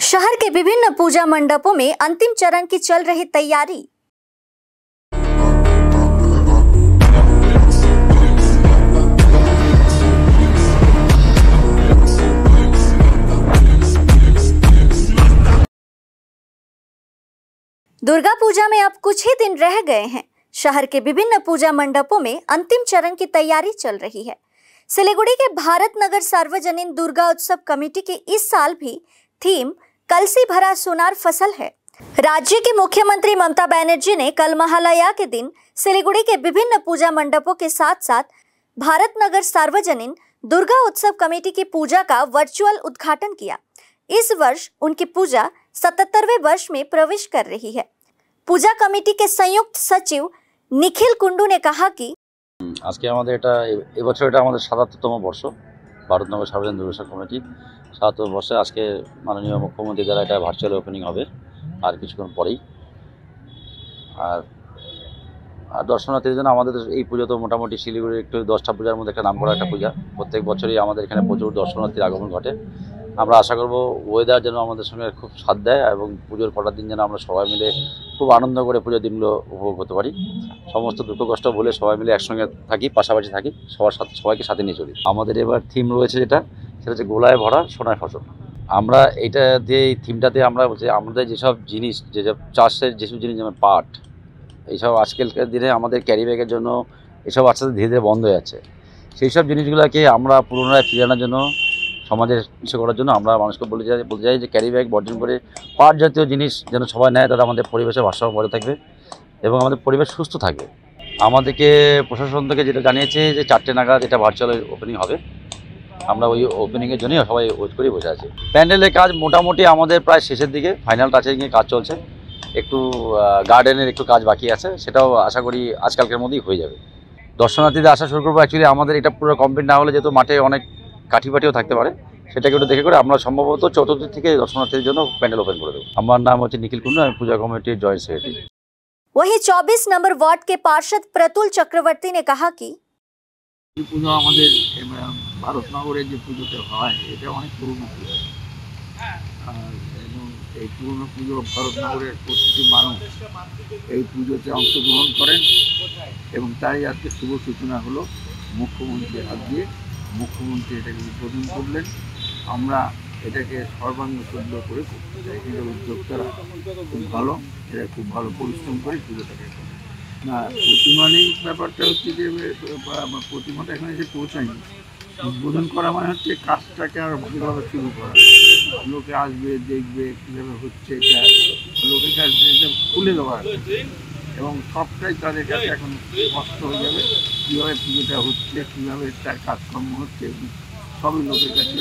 शहर के विभिन्न पूजा मंडपों में अंतिम चरण की चल रही तैयारी। दुर्गा पूजा में अब कुछ ही दिन रह गए हैं। शहर के विभिन्न पूजा मंडपों में अंतिम चरण की तैयारी चल रही है। सिलीगुड़ी के भारत नगर सार्वजनिक दुर्गा उत्सव कमेटी की इस साल भी थीम कलसी भरा सोनार फसल है। राज्य की मुख्यमंत्री ममता बनर्जी ने कल महालया के दिन सिलीगुड़ी के विभिन्न पूजा मंडपों के साथ साथ भारत नगर सार्वजनिक दुर्गा उत्सव कमेटी की पूजा का वर्चुअल उद्घाटन किया। इस वर्ष उनकी पूजा 77वें वर्ष में प्रवेश कर रही है। पूजा कमेटी के संयुक्त सचिव निखिल कुंडू ने कहा कि आज के এবছর এটা আমাদের ৭৭তম বর্ষ ভারতনগর সার্বজনীন দুর্গা উৎসব কমিটি ৭৭তম বর্ষে আজকে মাননীয় মুখ্যমন্ত্রী দ্বারা এটা ভার্চুয়াল ওপেনিং হবে আর কিছুক্ষণ পরেই। আর দর্শনার্থীদের জন্য আমাদের এই পুজো তো মোটামুটি শিলিগুড়ির একটু 10টা পূজার মধ্যে একটা নামকরা একটা পূজা। প্রত্যেক বছরই আমাদের এখানে প্রচুর দর্শনার্থীর আগমন ঘটে। আমরা আশা করব ওয়েদার যেন আমাদের সঙ্গে খুব সাথ দেয় এবং পুজোর কটার দিন যেন আমরা সবাই মিলে খুব আনন্দ করে পুজোর দিনগুলো উপভোগ করতে পারি। সমস্ত দুঃখ কষ্ট বলে সবাই মিলে একসঙ্গে থাকি, পাশাপাশি থাকি, সবাইকে সাথে নিয়ে চলি। আমাদের এবার থিম রয়েছে সেটা হচ্ছে গোলায় ভরা সোনার ফসল। আমরা এটা দিয়ে এই থিমটাতে আমরা আমাদের যেসব জিনিস, যেসব চাষের যেসব জিনিস যেমন পাট, এইসব আজকালকার দিনে আমাদের ক্যারি ব্যাগের জন্য এসব আস্তে আস্তে ধীরে ধীরে বন্ধ হয়ে যাচ্ছে। সেই সব জিনিসগুলোকে আমরা পুনরায় ফিরিয়ে আনার জন্য, সমাজের কিছু করার জন্য আমরা মানুষকে বলতে চাই যে ক্যারি ব্যাগ বর্জন করে পাট জাতীয় জিনিস যেন সবাই নেয়, তাতে আমাদের পরিবেশের ভারসাম্য বজায় থাকবে এবং আমাদের পরিবেশ সুস্থ থাকবে। আমাদেরকে প্রশাসন থেকে যেটা জানিয়েছে যে 4টে নাগাদ এটা ভার্চুয়াল ওপেনিং হবে। আমরা ওই ওপেনিংয়ের জন্যই সবাই ওয়েট করে বসে আছি। প্যান্ডেলের কাজ মোটামুটি আমাদের প্রায় শেষের দিকে, ফাইনাল টাচিংয়ে কাজ চলছে। একটু গার্ডেনের একটু কাজ বাকি আছে, সেটাও আশা করি আজকালকের মধ্যেই হয়ে যাবে। দর্শনার্থীদের আসা শুরু করবো। অ্যাকচুয়ালি আমাদের এটা পুরো কমপ্লিট না হলে যেহেতু মাঠে অনেক কাঠিপাটিও থাকতে পারে, সেটাকে একটু দেখে করে আমরা সম্ভবত 4th থেকে দর্শনার্থীদের জন্য প্যান্ডেল ওপেন করে দেবো। আমার নাম হচ্ছে নিখিল কুন্ডু, আমি पूजा कमेटी जॉइंट सेक्रेटरी। वहीं 24 नंबर वार्ड के पार्षद प्रतुल चक्रवर्ती ने कहा कि পুজো আমাদের ভারতনগরে যে পুজোতে হয় এটা অনেক পুরনো পুজো, আর এবং এই পুরনো পুজো ভারতনগরের প্রতিটি মানুষ এই পুজোতে অংশগ্রহণ করেন এবং তাই আজকে শুভ সূচনা হলো মুখ্যমন্ত্রীর হাত দিয়ে। মুখ্যমন্ত্রী এটাকে উদ্বোধন করলেন। আমরা এটাকে সর্বাঙ্গ সুন্দর করে করতে চাই। এটার উদ্যোক্তারা খুব ভালো, এরা খুব ভালো পরিশ্রম করে পুজোটাকে করে। না, প্রতিমা নেই, ব্যাপারটা হচ্ছে যে প্রতিমাটা এখানে এসে পৌঁছায়নি। উদ্বোধন করা মানে হচ্ছে কাজটাকে আর ভালোভাবে শুরু করা। লোকে আসবে, দেখবে কীভাবে হচ্ছে, এটা লোকের কাছে এটা খুলে দেওয়া এবং সবটাই তাদের কাছে এখন স্পষ্ট হয়ে যাবে কীভাবে পুজোটা হচ্ছে, কীভাবে তার কাজকর্ম হচ্ছে, সবই লোকের কাছে